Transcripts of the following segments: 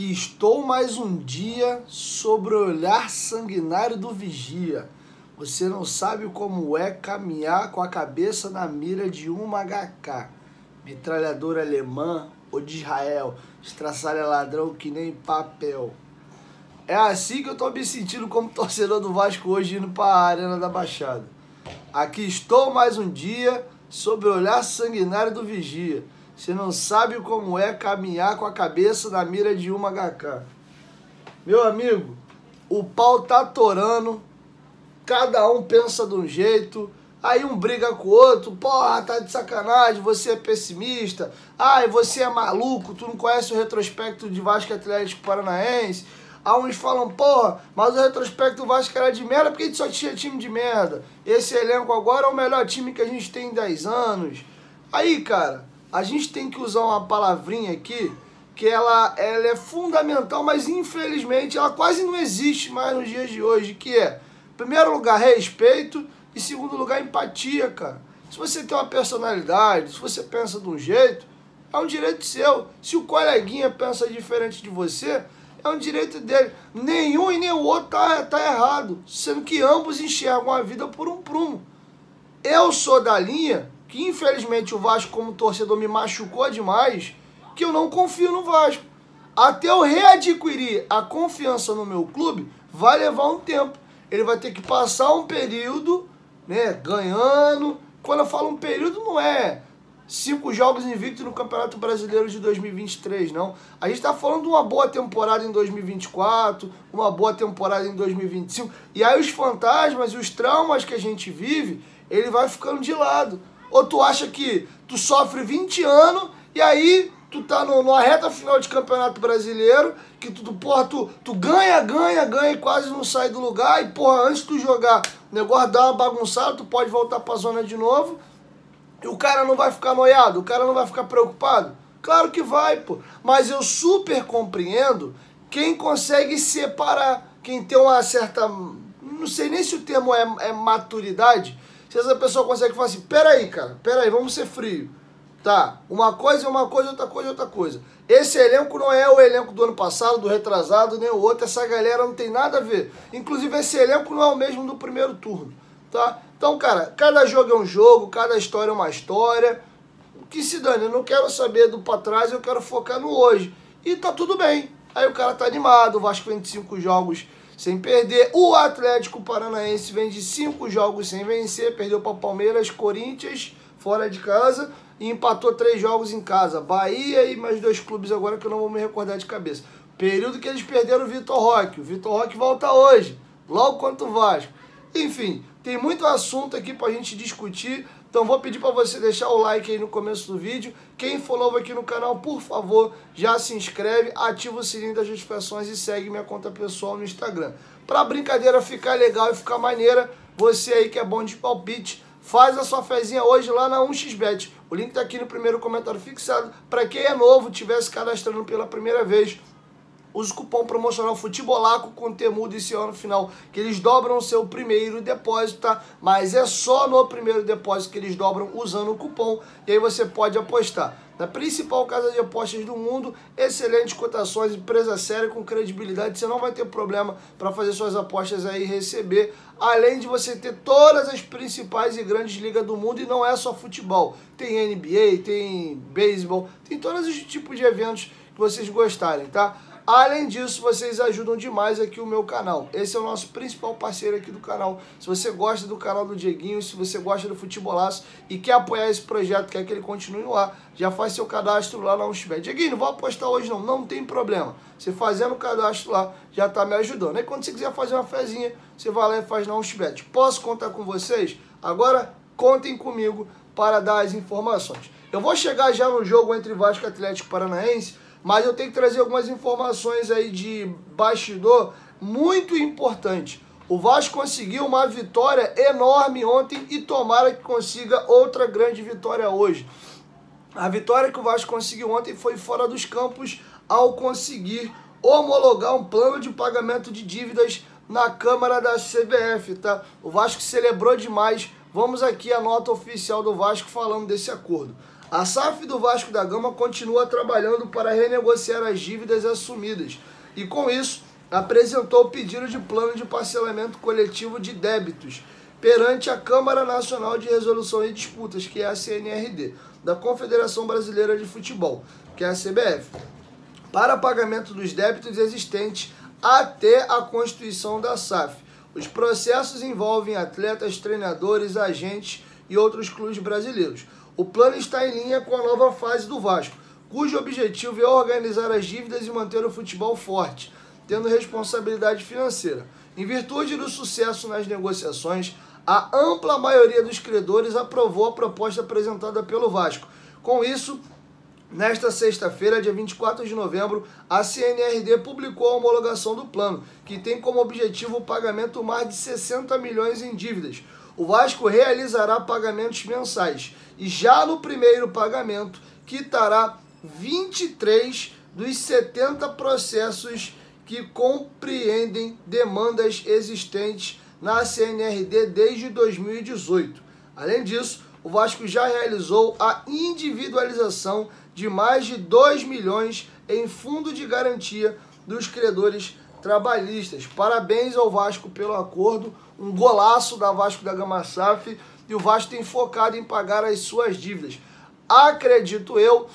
Aqui estou mais um dia sobre o olhar sanguinário do vigia. Você não sabe como é caminhar com a cabeça na mira de uma HK. Metralhadora alemã ou de Israel, estraçalha ladrão que nem papel. É assim que eu tô me sentindo como torcedor do Vasco hoje indo para a Arena da Baixada. Aqui estou mais um dia sobre o olhar sanguinário do vigia. Você não sabe como é caminhar com a cabeça na mira de uma HK. Meu amigo, o pau tá torando, cada um pensa de um jeito, aí um briga com o outro, porra, tá de sacanagem, você é pessimista, ai, você é maluco, tu não conhece o retrospecto de Vasco Atlético Paranaense. Aí uns falam, porra, mas o retrospecto do Vasco era de merda porque a gente só tinha time de merda. Esse elenco agora é o melhor time que a gente tem em 10 anos. Aí, cara, a gente tem que usar uma palavrinha aqui que ela é fundamental, mas infelizmente ela quase não existe mais nos dias de hoje, que é, em primeiro lugar, respeito e, em segundo lugar, empatia, cara. Se você tem uma personalidade, se você pensa de um jeito, é um direito seu. Se o coleguinha pensa diferente de você, é um direito dele. Nenhum e nem o outro tá errado, sendo que ambos enxergam a vida por um prumo. Eu sou da linha que, infelizmente, o Vasco, como torcedor, me machucou demais, que eu não confio no Vasco. Até eu readquirir a confiança no meu clube, vai levar um tempo. Ele vai ter que passar um período, né, ganhando. Quando eu falo um período, não é 5 jogos invictos no Campeonato Brasileiro de 2023, não. A gente está falando de uma boa temporada em 2024, uma boa temporada em 2025. E aí os fantasmas e os traumas que a gente vive, ele vai ficando de lado. Ou tu acha que tu sofre 20 anos e aí tu tá numa reta final de Campeonato Brasileiro, que tu ganha e quase não sai do lugar, e porra, antes de tu jogar, o negócio dá uma bagunçada, tu pode voltar pra zona de novo, e o cara não vai ficar noiado, o cara não vai ficar preocupado? Claro que vai, pô. Mas eu super compreendo quem consegue separar, quem tem uma certa, não sei nem se o termo é maturidade. Se essa pessoa consegue falar assim, peraí, cara, peraí, vamos ser frio. Tá, uma coisa é uma coisa, outra coisa é outra coisa. Esse elenco não é o elenco do ano passado, do retrasado, nem o outro. Essa galera não tem nada a ver. Inclusive, esse elenco não é o mesmo do primeiro turno, tá? Então, cara, cada jogo é um jogo, cada história é uma história. O que se dane, eu não quero saber do pra trás, eu quero focar no hoje. E tá tudo bem. Aí o cara tá animado, o Vasco vem de 5 jogos sem perder. O Atlético Paranaense vem de 5 jogos sem vencer, perdeu para Palmeiras, Corinthians, fora de casa, e empatou 3 jogos em casa. Bahia e mais 2 clubes agora que eu não vou me recordar de cabeça. Período que eles perderam o Vitor Roque. O Vitor Roque volta hoje, logo contra o Vasco. Enfim, tem muito assunto aqui pra gente discutir. Então vou pedir para você deixar o like aí no começo do vídeo. Quem for novo aqui no canal, por favor, já se inscreve, ativa o sininho das notificações e segue minha conta pessoal no Instagram. Pra brincadeira ficar legal e ficar maneira, você aí que é bom de palpite, faz a sua fezinha hoje lá na 1xBet. O link tá aqui no primeiro comentário fixado. Para quem é novo, estiver se cadastrando pela primeira vez, use o cupom promocional Futebolaco com Temudo esse ano final, que eles dobram o seu primeiro depósito, tá? Mas é só no primeiro depósito que eles dobram usando o cupom, e aí você pode apostar na principal casa de apostas do mundo, excelentes cotações, empresa séria com credibilidade, você não vai ter problema para fazer suas apostas aí e receber, além de você ter todas as principais e grandes ligas do mundo, e não é só futebol, tem NBA, tem beisebol, tem todos os tipos de eventos que vocês gostarem, tá? Além disso, vocês ajudam demais aqui o meu canal. Esse é o nosso principal parceiro aqui do canal. Se você gosta do canal do Dieguinho, se você gosta do Futebolaço e quer apoiar esse projeto, quer que ele continue no ar, já faz seu cadastro lá na 1xBet. Dieguinho, não vou apostar hoje não. Não tem problema. Você fazendo o cadastro lá, já tá me ajudando. Aí quando você quiser fazer uma fezinha, você vai lá e faz na 1xBet. Posso contar com vocês? Agora, contem comigo para dar as informações. Eu vou chegar já no jogo entre Vasco e Atlético Paranaense, mas eu tenho que trazer algumas informações aí de bastidor muito importante. O Vasco conseguiu uma vitória enorme ontem e tomara que consiga outra grande vitória hoje. A vitória que o Vasco conseguiu ontem foi fora dos campos ao conseguir homologar um plano de pagamento de dívidas na Câmara da CBF, tá? O Vasco celebrou demais. Vamos aqui a nota oficial do Vasco falando desse acordo. A SAF do Vasco da Gama continua trabalhando para renegociar as dívidas assumidas e, com isso, apresentou o pedido de plano de parcelamento coletivo de débitos perante a Câmara Nacional de Resolução de Disputas, que é a CNRD, da Confederação Brasileira de Futebol, que é a CBF, para pagamento dos débitos existentes até a constituição da SAF. Os processos envolvem atletas, treinadores, agentes e outros clubes brasileiros. O plano está em linha com a nova fase do Vasco, cujo objetivo é organizar as dívidas e manter o futebol forte, tendo responsabilidade financeira. Em virtude do sucesso nas negociações, a ampla maioria dos credores aprovou a proposta apresentada pelo Vasco. Com isso, nesta sexta-feira, dia 24 de novembro, a CNRD publicou a homologação do plano, que tem como objetivo o pagamento mais de 60 milhões em dívidas. O Vasco realizará pagamentos mensais e já no primeiro pagamento quitará 23 dos 70 processos que compreendem demandas existentes na CNRD desde 2018. Além disso, o Vasco já realizou a individualização de mais de 2 milhões em fundo de garantia dos credores trabalhistas. Parabéns ao Vasco pelo acordo, um golaço da Vasco da Gama SAF, e o Vasco tem focado em pagar as suas dívidas. Acredito eu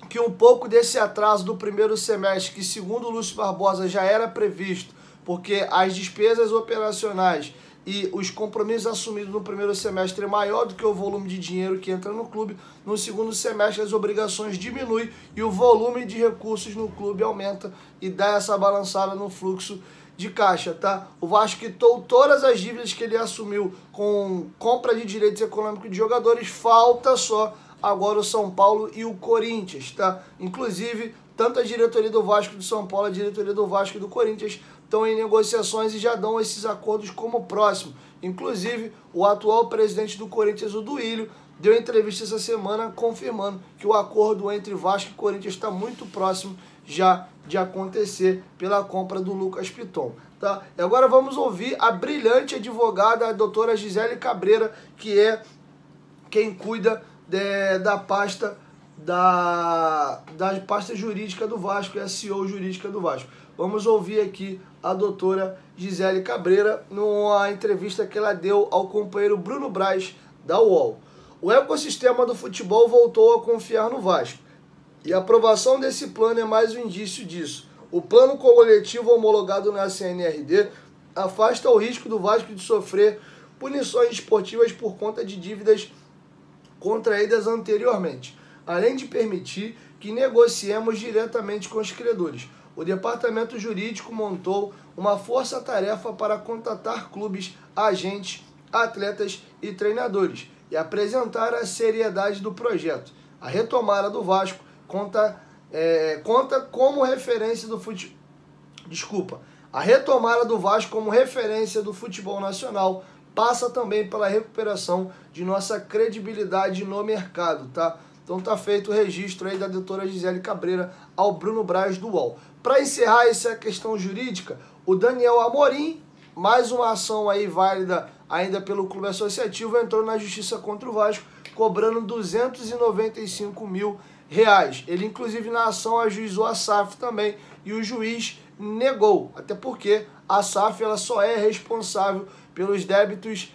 que um pouco desse atraso do primeiro semestre, que segundo o Lúcio Barbosa já era previsto, porque as despesas operacionais e os compromissos assumidos no primeiro semestre é maior do que o volume de dinheiro que entra no clube. No segundo semestre as obrigações diminuem e o volume de recursos no clube aumenta e dá essa balançada no fluxo de caixa, tá? O Vasco quitou todas as dívidas que ele assumiu com compra de direitos econômicos de jogadores, falta só agora o São Paulo e o Corinthians, tá? Inclusive, tanto a diretoria do Vasco e do São Paulo, a diretoria do Vasco e do Corinthians estão em negociações e já dão esses acordos como próximo. Inclusive, o atual presidente do Corinthians, o Duílio, deu entrevista essa semana confirmando que o acordo entre Vasco e Corinthians está muito próximo já de acontecer pela compra do Lucas Piton, tá? E agora vamos ouvir a brilhante advogada, a doutora Gisele Cabreira, que é quem cuida da pasta jurídica do Vasco, é a CEO jurídica do Vasco. Vamos ouvir aqui a doutora Gisele Cabreira numa entrevista que ela deu ao companheiro Bruno Braz, da UOL. O ecossistema do futebol voltou a confiar no Vasco, e a aprovação desse plano é mais um indício disso. O plano coletivo homologado na CNRD afasta o risco do Vasco de sofrer punições esportivas por conta de dívidas contraídas anteriormente, além de permitir que negociemos diretamente com os credores. O departamento jurídico montou uma força-tarefa para contatar clubes, agentes, atletas e treinadores e apresentar a seriedade do projeto. A retomada do Vasco conta como referência do futebol. A retomada do Vasco como referência do futebol nacional passa também pela recuperação de nossa credibilidade no mercado, tá? Então tá feito o registro aí da doutora Gisele Cabreira ao Bruno Braz do UOL. Para encerrar essa questão jurídica, o Daniel Amorim, mais uma ação aí válida ainda pelo clube associativo, entrou na justiça contra o Vasco, cobrando R$295 mil. Ele, inclusive, na ação ajuizou a SAF também e o juiz negou, até porque a SAF ela só é responsável pelos débitos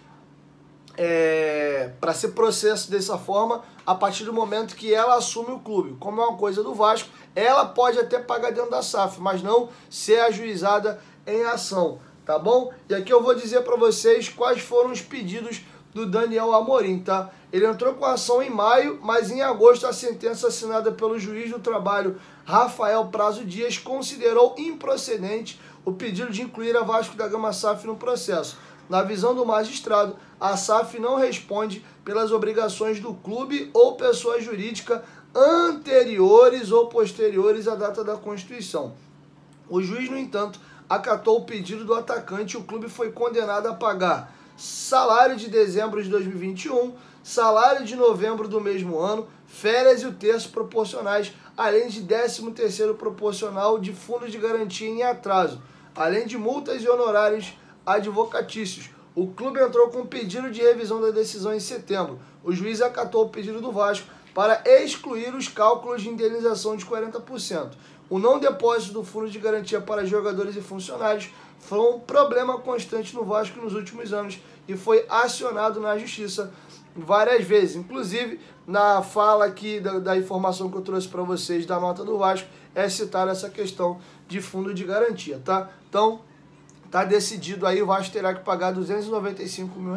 para ser processo dessa forma a partir do momento que ela assume o clube. Como é uma coisa do Vasco, ela pode até pagar dentro da SAF, mas não ser ajuizada em ação, tá bom? E aqui eu vou dizer para vocês quais foram os pedidos do Daniel Amorim, tá? Ele entrou com a ação em maio, mas em agosto a sentença assinada pelo juiz do trabalho Rafael Prazo Dias considerou improcedente o pedido de incluir a Vasco da Gama SAF no processo. Na visão do magistrado, a SAF não responde pelas obrigações do clube ou pessoa jurídica anteriores ou posteriores à data da Constituição. O juiz, no entanto, acatou o pedido do atacante e o clube foi condenado a pagar salário de dezembro de 2021, salário de novembro do mesmo ano, férias e o terço proporcionais, além de 13º proporcional de fundo de garantia em atraso, além de multas e honorários advocatícios. O clube entrou com um pedido de revisão da decisão em setembro. O juiz acatou o pedido do Vasco, para excluir os cálculos de indenização de 40%. O não depósito do fundo de garantia para jogadores e funcionários foi um problema constante no Vasco nos últimos anos e foi acionado na Justiça várias vezes. Inclusive, na fala aqui da informação que eu trouxe para vocês da nota do Vasco, é citar essa questão de fundo de garantia, tá? Então, tá decidido aí, o Vasco terá que pagar R$295 mil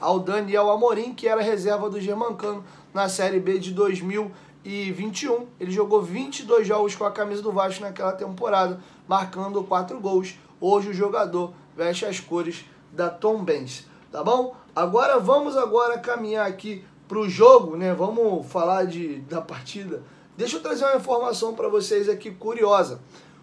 ao Daniel Amorim, que era reserva do Germancano na Série B de 2021. Ele jogou 22 jogos com a camisa do Vasco naquela temporada, marcando 4 gols. Hoje o jogador veste as cores da Tombense, tá bom? Agora vamos caminhar aqui para o jogo, né? Vamos falar da partida. Deixa eu trazer uma informação para vocês aqui curiosa.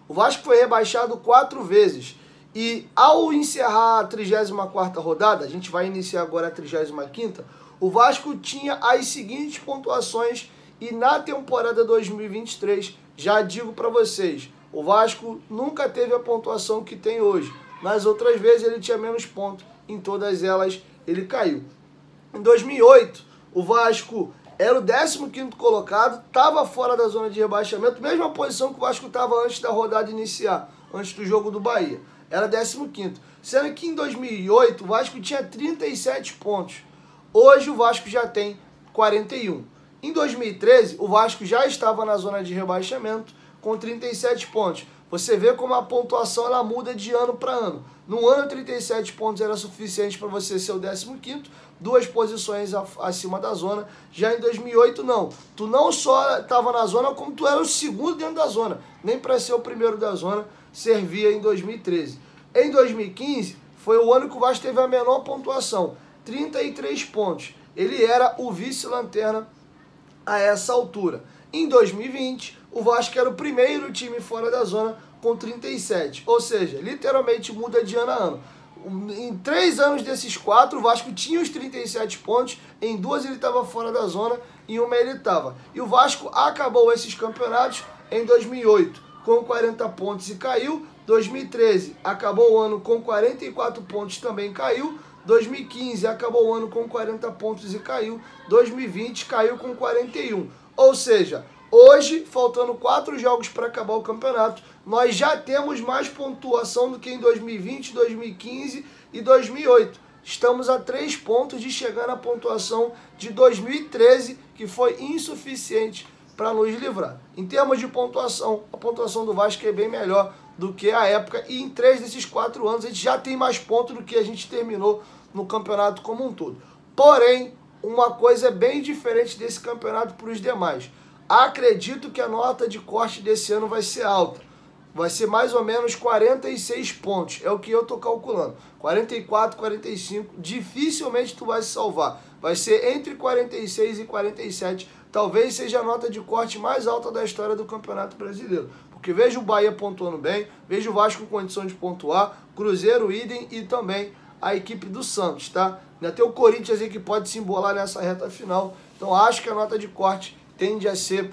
O Vasco foi rebaixado 4 vezes e ao encerrar a 34ª rodada, a gente vai iniciar agora a 35ª, o Vasco tinha as seguintes pontuações e na temporada 2023, já digo para vocês, o Vasco nunca teve a pontuação que tem hoje. Nas outras vezes ele tinha menos pontos, em todas elas ele caiu. Em 2008, o Vasco era o 15º colocado, estava fora da zona de rebaixamento, mesma posição que o Vasco estava antes da rodada iniciar, antes do jogo do Bahia. Era 15º. Sendo que em 2008 o Vasco tinha 37 pontos. Hoje o Vasco já tem 41. Em 2013 o Vasco já estava na zona de rebaixamento com 37 pontos. Você vê como a pontuação ela muda de ano para ano. No ano 37 pontos era suficiente para você ser o 15º, 2 posições acima da zona. Já em 2008 não. Tu não só estava na zona, como tu era o segundo dentro da zona. Nem para ser o primeiro da zona servia em 2013. Em 2015 foi o ano que o Vasco teve a menor pontuação, 33 pontos. Ele era o vice-lanterna a essa altura. Em 2020, o Vasco era o primeiro time fora da zona com 37. Ou seja, literalmente muda de ano a ano. Em 3 anos desses 4, o Vasco tinha os 37 pontos. Em 2 ele estava fora da zona, em 1 ele estava. E o Vasco acabou esses campeonatos em 2008 com 40 pontos e caiu. 2013 acabou o ano com 44 pontos, também caiu. 2015 acabou o ano com 40 pontos e caiu. 2020 caiu com 41. Ou seja, hoje, faltando 4 jogos para acabar o campeonato, nós já temos mais pontuação do que em 2020, 2015 e 2008. Estamos a 3 pontos de chegar na pontuação de 2013, que foi insuficiente para nos livrar. Em termos de pontuação, a pontuação do Vasco é bem melhor do que a época, e em 3 desses 4 anos a gente já tem mais pontos do que a gente terminou no campeonato como um todo. Porém, uma coisa bem diferente desse campeonato para os demais. Acredito que a nota de corte desse ano vai ser alta. Vai ser mais ou menos 46 pontos. É o que eu estou calculando. 44, 45. Dificilmente tu vai se salvar. Vai ser entre 46 e 47. Talvez seja a nota de corte mais alta da história do Campeonato Brasileiro. Porque vejo o Bahia pontuando bem. Vejo o Vasco com condição de pontuar. Cruzeiro, idem, e também a equipe do Santos, tá? Ainda tem o Corinthians aí que pode se embolar nessa reta final. Então acho que a nota de corte tende a ser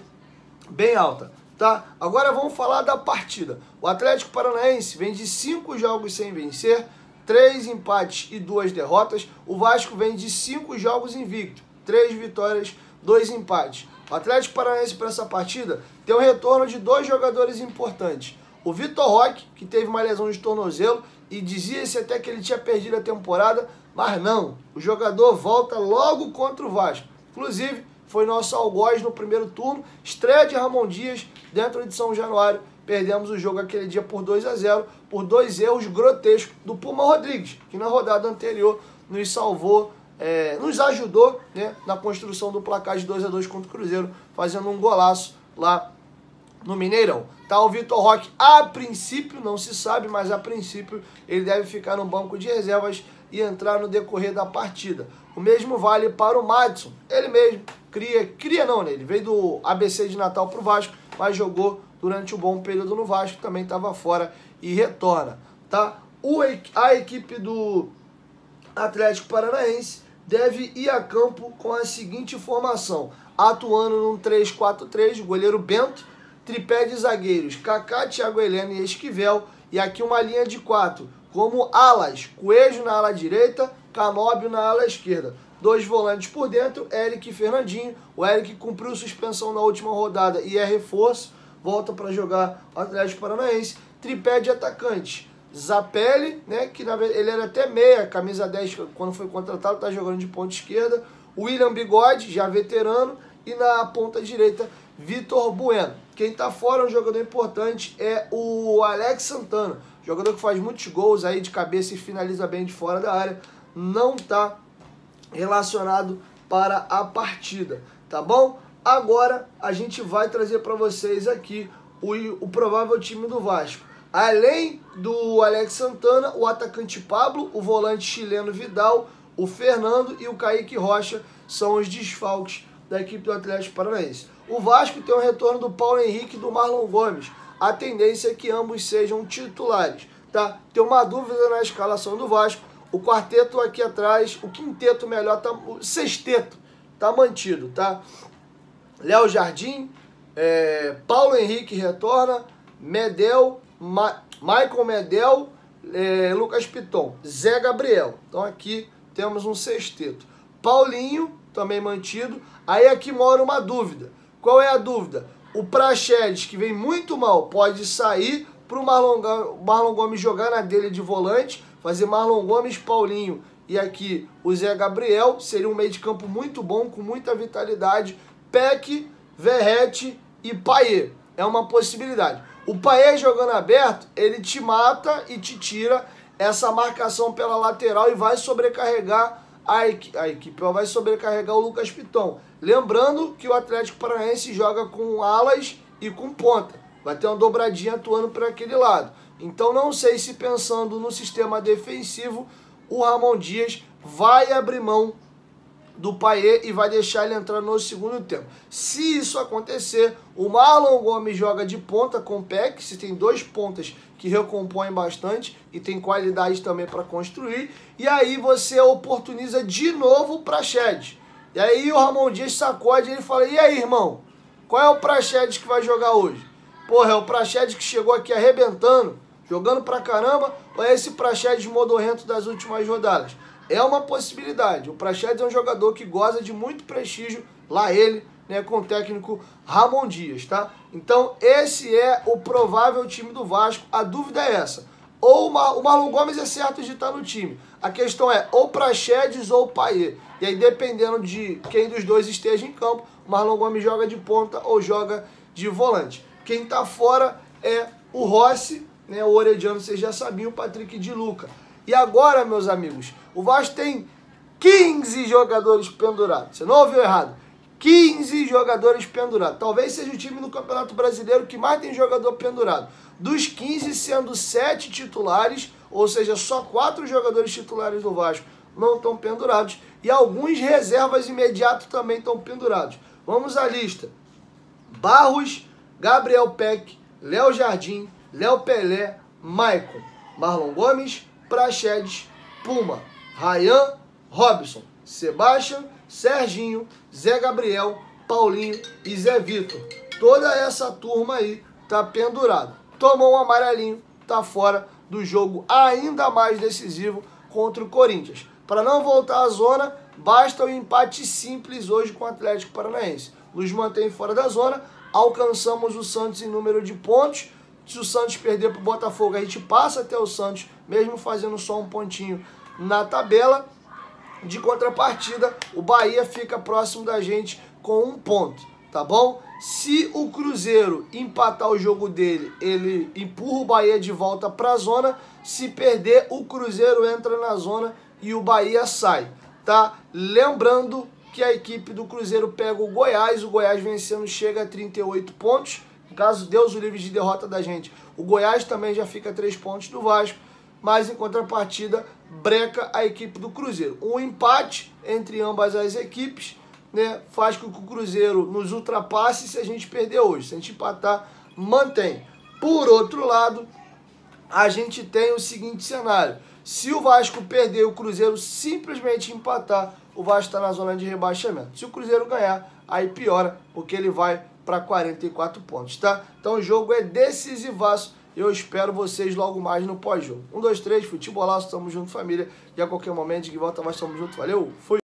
bem alta, tá? Agora vamos falar da partida. O Atlético Paranaense vem de 5 jogos sem vencer, 3 empates e 2 derrotas. O Vasco vem de 5 jogos invicto, 3 vitórias, 2 empates. O Atlético Paranaense para essa partida tem o retorno de 2 jogadores importantes. O Vitor Roque, que teve uma lesão de tornozelo e dizia-se até que ele tinha perdido a temporada, mas não. O jogador volta logo contra o Vasco. Inclusive, foi nosso algoz no primeiro turno, estreia de Ramon Dias dentro de São Januário. Perdemos o jogo aquele dia por 2-0, por 2 erros grotescos do Puma Rodrigues, que na rodada anterior nos salvou, nos ajudou, né, na construção do placar de 2-2 contra o Cruzeiro, fazendo um golaço lá no Mineirão. Tá, o Vitor Roque, a princípio, não se sabe, mas a princípio ele deve ficar no banco de reservas e entrar no decorrer da partida. O mesmo vale para o Madison, ele mesmo, ele veio do ABC de Natal para o Vasco, mas jogou durante um bom período no Vasco, também estava fora e retorna, tá? A equipe do Atlético Paranaense deve ir a campo com a seguinte formação, atuando num 3-4-3, goleiro Bento, tripé de zagueiros, Kaká, Thiago Heleno e Esquivel, e aqui uma linha de 4, como alas, Coelho na ala direita, Canóbio na ala esquerda. 2 volantes por dentro, Eric e Fernandinho. O Eric cumpriu suspensão na última rodada e é reforço, volta para jogar o Atlético Paranaense. Tripé de atacante, Zapelli, né, que na verdade ele era até meia, camisa 10 quando foi contratado, tá jogando de ponta esquerda. William Bigode, já veterano, e na ponta direita, Vitor Bueno. Quem tá fora, um jogador importante, é o Alex Santana, jogador que faz muitos gols aí de cabeça e finaliza bem de fora da área, não tá relacionado para a partida, tá bom? Agora a gente vai trazer para vocês aqui o provável time do Vasco. Além do Alex Santana, o atacante Pablo, o volante chileno Vidal, o Fernando e o Kaique Rocha são os desfalques da equipe do Atlético Paranaense. O Vasco tem o retorno do Paulo Henrique e do Marlon Gomes. A tendência é que ambos sejam titulares, tá? Tem uma dúvida na escalação do Vasco. O quarteto aqui atrás, o quinteto melhor, o sexteto tá mantido, tá? Léo Jardim, Paulo Henrique retorna, Medel, Michael Medel, Lucas Piton, Zé Gabriel. Então aqui temos um sexteto. Paulinho, também mantido. Aí aqui mora uma dúvida. Qual é a dúvida? O Praxedes, que vem muito mal, pode sair para o Marlon Gomes jogar na dele de volante, fazer Marlon Gomes, Paulinho e aqui o Zé Gabriel. Seria um meio de campo muito bom, com muita vitalidade. Peck, Verrete e Payet. É uma possibilidade. O Payet jogando aberto, ele te mata e te tira essa marcação pela lateral e vai sobrecarregar a equipe, vai sobrecarregar o Lucas Piton. Lembrando que o Atlético Paranaense joga com alas e com ponta. Vai ter uma dobradinha atuando por aquele lado. Então não sei se pensando no sistema defensivo, o Ramon Dias vai abrir mão do Payet e vai deixar ele entrar no segundo tempo. Se isso acontecer, o Marlon Gomes joga de ponta com o Peck, se tem 2 pontas que recompõem bastante e tem qualidade também para construir, e aí você oportuniza de novo o Praxedes. E aí o Ramon Dias sacode e ele fala: e aí, irmão, qual é o Praxedes que vai jogar hoje? Porra, é o Praxedes que chegou aqui arrebentando, jogando pra caramba, ou é esse Praxedes modorrento das últimas rodadas? É uma possibilidade. O Praxedes é um jogador que goza de muito prestígio, lá ele, né, com o técnico Ramon Dias, tá? Então esse é o provável time do Vasco. A dúvida é essa: ou o Marlon Gomes é certo de estar no time. A questão é ou Praxedes ou Payet. E aí, dependendo de quem dos dois esteja em campo, o Marlon Gomes joga de ponta ou joga de volante. Quem tá fora é o Rossi, né, o Orediano, vocês já sabiam, o Patrick de Luca. E agora, meus amigos, o Vasco tem 15 jogadores pendurados. Você não ouviu errado. 15 jogadores pendurados. Talvez seja o time do Campeonato Brasileiro que mais tem jogador pendurado. Dos 15, sendo 7 titulares, ou seja, só 4 jogadores titulares do Vasco não estão pendurados. E alguns reservas imediatos também estão pendurados. Vamos à lista: Barros, Gabriel Peck, Léo Jardim, Léo Pelé, Maicon, Marlon Gomes, Praxedes, Puma, Ryan, Robson, Sebastião, Serginho, Zé Gabriel, Paulinho e Zé Vitor. Toda essa turma aí tá pendurada. Tomou um amarelinho, tá fora do jogo ainda mais decisivo contra o Corinthians. Para não voltar à zona, basta o empate simples hoje com o Atlético Paranaense. Nos mantém fora da zona, alcançamos o Santos em número de pontos. Se o Santos perder para o Botafogo, a gente passa até o Santos, mesmo fazendo só um pontinho na tabela. De contrapartida, o Bahia fica próximo da gente com 1 ponto, tá bom? Se o Cruzeiro empatar o jogo dele, ele empurra o Bahia de volta para a zona. Se perder, o Cruzeiro entra na zona e o Bahia sai, tá? Lembrando que a equipe do Cruzeiro pega o Goiás vencendo chega a 38 pontos. Caso Deus o livre de derrota da gente, o Goiás também já fica a 3 pontos do Vasco, mas em contrapartida breca a equipe do Cruzeiro. Um empate entre ambas as equipes, né, faz com que o Cruzeiro nos ultrapasse se a gente perder hoje. Se a gente empatar, mantém. Por outro lado, a gente tem o seguinte cenário: se o Vasco perder e o Cruzeiro simplesmente empatar, o Vasco está na zona de rebaixamento. Se o Cruzeiro ganhar, aí piora, porque ele vai para 44 pontos, tá? Então o jogo é decisivaço. Eu espero vocês logo mais no pós-jogo. 1, 2, 3, futebolaço, tamo junto, família. E a qualquer momento, de volta, nós estamos juntos. Valeu, fui!